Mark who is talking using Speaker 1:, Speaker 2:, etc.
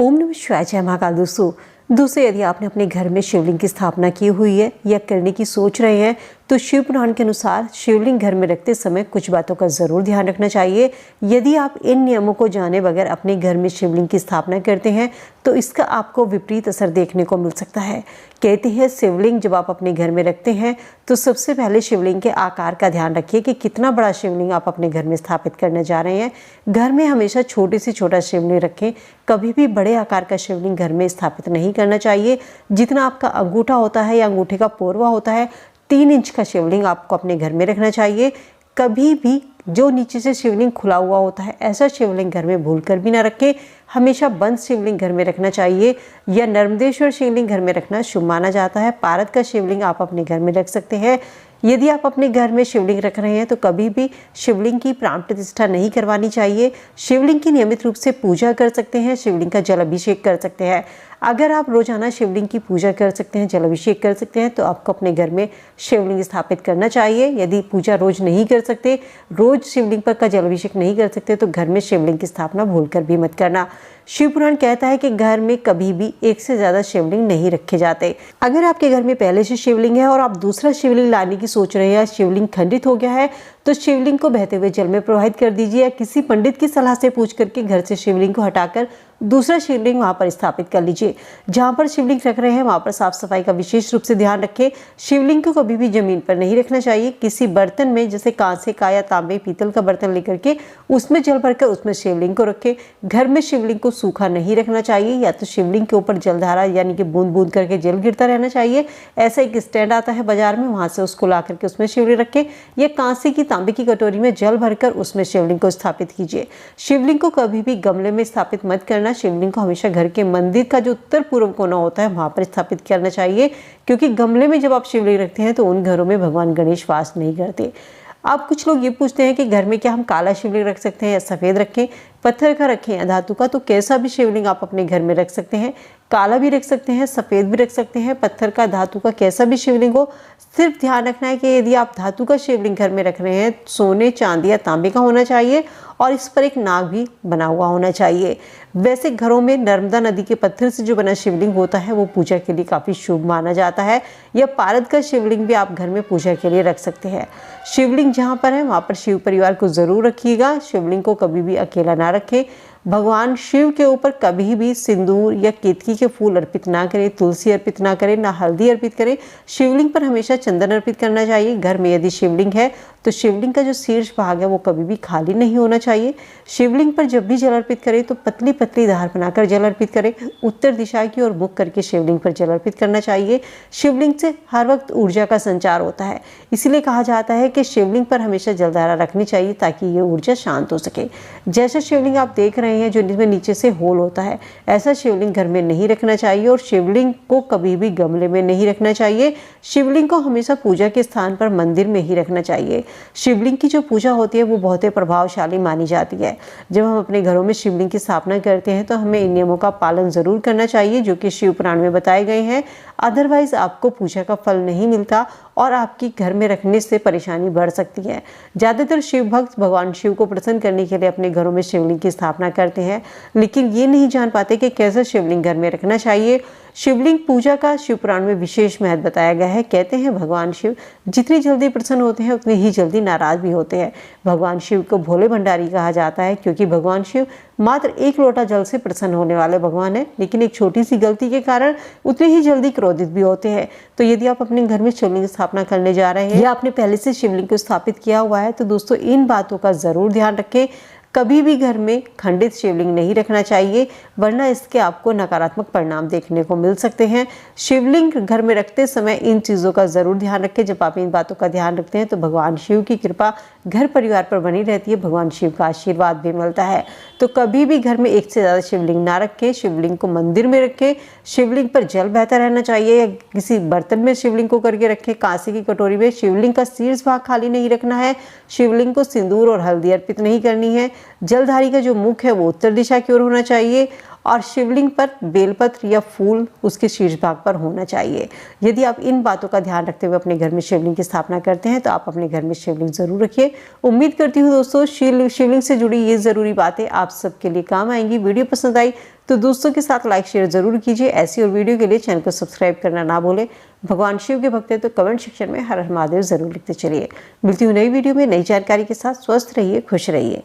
Speaker 1: ओम नमः शिवाय। जय महाकाल। दोस्तों यदि आपने अपने घर में शिवलिंग की स्थापना की हुई है या करने की सोच रहे हैं तो शिव पुराण के अनुसार शिवलिंग घर में रखते समय कुछ बातों का ज़रूर ध्यान रखना चाहिए। यदि आप इन नियमों को जाने बगैर अपने घर में शिवलिंग की स्थापना करते हैं तो इसका आपको विपरीत असर देखने को मिल सकता है। कहते हैं शिवलिंग जब आप अपने घर में रखते हैं तो सबसे पहले शिवलिंग के आकार का ध्यान रखिए कि कितना बड़ा शिवलिंग आप अपने घर में स्थापित करने जा रहे हैं। घर में हमेशा छोटे से छोटा शिवलिंग रखें, कभी भी बड़े आकार का शिवलिंग घर में स्थापित नहीं करना चाहिए। जितना आपका अंगूठा होता है या अंगूठे का पोरवा होता है 3 इंच का शिवलिंग आपको अपने घर में रखना चाहिए। कभी भी जो नीचे से शिवलिंग खुला हुआ होता है ऐसा शिवलिंग घर में भूलकर भी ना रखें। हमेशा बंद शिवलिंग घर में रखना चाहिए या नर्मदेश्वर शिवलिंग घर में रखना शुभ माना जाता है। पारद का शिवलिंग आप अपने घर में रख सकते हैं। यदि आप अपने घर में शिवलिंग रख रहे हैं तो कभी भी शिवलिंग की प्राण प्रतिष्ठा नहीं करवानी चाहिए। शिवलिंग की नियमित रूप से पूजा कर सकते हैं, शिवलिंग का जल अभिषेक कर सकते हैं। अगर आप रोजाना शिवलिंग की पूजा कर सकते हैं, जल अभिषेक कर सकते हैं तो आपको अपने घर में शिवलिंग स्थापित करना चाहिए। यदि पूजा रोज नहीं कर सकते, रोज शिवलिंग पर का जल अभिषेक नहीं कर सकते तो घर में शिवलिंग की स्थापना भूलकर भी मत करना। शिव पुराण कहता है कि घर में कभी भी एक से ज्यादा शिवलिंग नहीं रखे जाते। अगर आपके घर में पहले से शिवलिंग है और आप दूसरा शिवलिंग लाने की सोच रहे हैं या शिवलिंग खंडित हो गया है तो शिवलिंग को बहते हुए जल में प्रवाहित कर दीजिए या किसी पंडित की सलाह से पूछ करके घर से शिवलिंग को हटाकर दूसरा शिवलिंग वहां पर स्थापित कर लीजिए। जहां पर शिवलिंग रख रहे हैं वहां पर साफ सफाई का विशेष रूप से ध्यान रखें। शिवलिंग को कभी भी जमीन पर नहीं रखना चाहिए। किसी बर्तन में जैसे कांसे का या तांबे पीतल का बर्तन लेकर के उसमें जल भरकर उसमें शिवलिंग को रखें। घर में शिवलिंग को सूखा नहीं रखना चाहिए, या तो शिवलिंग के ऊपर जलधारा यानी कि बूंद बूंद करके जल गिरता रहना चाहिए। ऐसा एक स्टैंड आता है बाजार में, वहां से उसको ला करके उसमें शिवलिंग रखें या कांसे की तांबे की कटोरी में जल भरकर उसमें शिवलिंग को स्थापित कीजिए। शिवलिंग को कभी भी गमले में स्थापित मत करना। शिवलिंग को हमेशा घर के मंदिर का जो उत्तर पूर्व कोना होता है वहां पर स्थापित करना चाहिए, क्योंकि गमले में जब आप शिवलिंग रखते हैं तो उन घरों में भगवान गणेश वास नहीं करते। अब कुछ लोग ये पूछते हैं कि घर में क्या हम काला शिवलिंग रख सकते हैं या सफेद रखें, पत्थर का रखें या धातु का। तो कैसा भी शिवलिंग आप अपने घर में रख सकते हैं, काला भी रख सकते हैं, सफेद भी रख सकते हैं, पत्थर का, धातु का, कैसा भी शिवलिंग हो। सिर्फ ध्यान रखना है कि यदि आप धातु का शिवलिंग घर में रख रहे हैं सोने, चांदी या तांबे का होना चाहिए और इस पर एक नाग भी बना हुआ होना चाहिए। वैसे घरों में नर्मदा नदी के पत्थर से जो बना शिवलिंग होता है वो पूजा के लिए काफी शुभ माना जाता है। या पारद का शिवलिंग भी आप घर में पूजा के लिए रख सकते हैं। शिवलिंग जहाँ पर है वहाँ पर शिव परिवार को जरूर रखिएगा। शिवलिंग को कभी भी अकेला ना रखें। भगवान शिव के ऊपर कभी भी सिंदूर या केतकी के फूल अर्पित ना करें, तुलसी अर्पित ना करें, ना हल्दी अर्पित करें। शिवलिंग पर हमेशा चंदन अर्पित करना चाहिए। घर में यदि शिवलिंग है तो शिवलिंग का जो शीर्ष भाग है वो कभी भी खाली नहीं होना चाहिए। शिवलिंग पर जब भी जल अर्पित करें तो पतली पतली धार बनाकर जल अर्पित करें। उत्तर दिशा की ओर मुख करके शिवलिंग पर जल अर्पित करना चाहिए। शिवलिंग से हर वक्त ऊर्जा का संचार होता है, इसलिए कहा जाता है कि शिवलिंग पर हमेशा जलधारा रखनी चाहिए ताकि ये ऊर्जा शांत हो सके। जैसा शिवलिंग आप देख रहे हैं जो जिसमें नीचे से होल होता है, ऐसा शिवलिंग घर में नहीं रखना चाहिए और शिवलिंग को कभी भी गमले में नहीं रखना चाहिए। शिवलिंग को हमेशा पूजा के स्थान पर मंदिर में ही रखना चाहिए। शिवलिंग की जो पूजा होती है वो बहुत ही प्रभावशाली मानी जाती है। जब हम अपने घरों में शिवलिंग की स्थापना करते हैं तो हमें इन नियमों का पालन जरूर करना चाहिए जो कि शिव पुराण में बताए गए हैं। अदरवाइज आपको पूजा का फल नहीं मिलता और आपकी घर में रखने से परेशानी बढ़ सकती है। ज्यादातर शिव भक्त भगवान शिव को प्रसन्न करने के लिए अपने घरों में शिवलिंग की स्थापना करते हैं, लेकिन ये नहीं जान पाते कि कैसा शिवलिंग घर में रखना चाहिए। शिवलिंग पूजा का शिव पुराण में विशेष महत्व बताया गया है। कहते हैं भगवान शिव जितनी जल्दी प्रसन्न होते हैं उतनी ही जल्दी नाराज भी होते हैं। भगवान शिव को भोले भंडारी कहा जाता है क्योंकि भगवान शिव मात्र 1 लोटा जल से प्रसन्न होने वाले भगवान है, लेकिन एक छोटी सी गलती के कारण उतनी ही जल्दी क्रोधित भी होते हैं। तो यदि आप अपने घर में शिवलिंग स्थापना करने जा रहे हैं या आपने पहले से शिवलिंग को स्थापित किया हुआ है तो दोस्तों इन बातों का जरूर ध्यान रखें। कभी भी घर में खंडित शिवलिंग नहीं रखना चाहिए, वरना इसके आपको नकारात्मक परिणाम देखने को मिल सकते हैं। शिवलिंग घर में रखते समय इन चीज़ों का ज़रूर ध्यान रखें। जब आप इन बातों का ध्यान रखते हैं तो भगवान शिव की कृपा घर परिवार पर बनी रहती है, भगवान शिव का आशीर्वाद भी मिलता है। तो कभी भी घर में एक से ज़्यादा शिवलिंग ना रखें। शिवलिंग को मंदिर में रखें। शिवलिंग पर जल बहता रहना चाहिए या किसी बर्तन में शिवलिंग को करके रखें, कांसे की कटोरी में। शिवलिंग का शीर्ष भाग खाली नहीं रखना है। शिवलिंग को सिंदूर और हल्दी अर्पित नहीं करनी है। जलधारी का जो मुख है वो उत्तर दिशा की ओर होना चाहिए और शिवलिंग पर बेलपत्र या फूल उसके शीर्ष भाग पर होना चाहिए। यदि आप इन बातों का ध्यान रखते हुए अपने घर में शिवलिंग की स्थापना करते हैं तो आप अपने घर में शिवलिंग जरूर रखिए। उम्मीद करती हूँ दोस्तों शिवलिंग से जुड़ी ये ज़रूरी बातें आप सबके लिए काम आएंगी। वीडियो पसंद आई तो दोस्तों के साथ लाइक शेयर जरूर कीजिए। ऐसी और वीडियो के लिए चैनल को सब्सक्राइब करना ना भूलें। भगवान शिव के भक्त हैं तो कमेंट सेक्शन में हर हर महादेव जरूर लिखते चलिए। मिलती हूँ नई वीडियो में नई जानकारी के साथ। स्वस्थ रहिए, खुश रहिए।